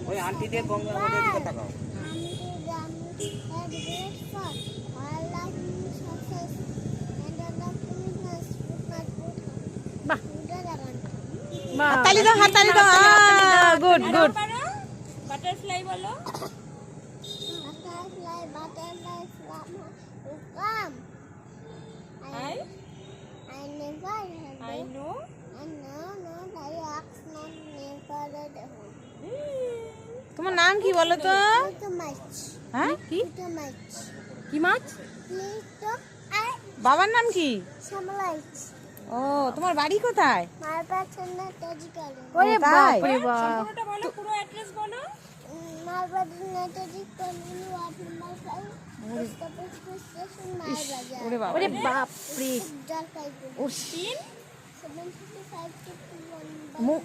ওই আন্টিদের গঙ্গা নদীর দিকে তাকাও। হাততালি দাও, হাততালি দাও। Good good. বাটারফ্লাই বলো। I know. তোমার নাম কি বলো তো? হ্যাঁ কি কি মাছ? বাবার নাম কি? ও, তোমার বাড়ি কোথায়? ওরে বাপ রে বাপ। সম্পূর্ণটা বলো, পুরো অ্যাড্রেস বলো। ওরে বাপ, ওরে বাপ রে। ও তিন মু-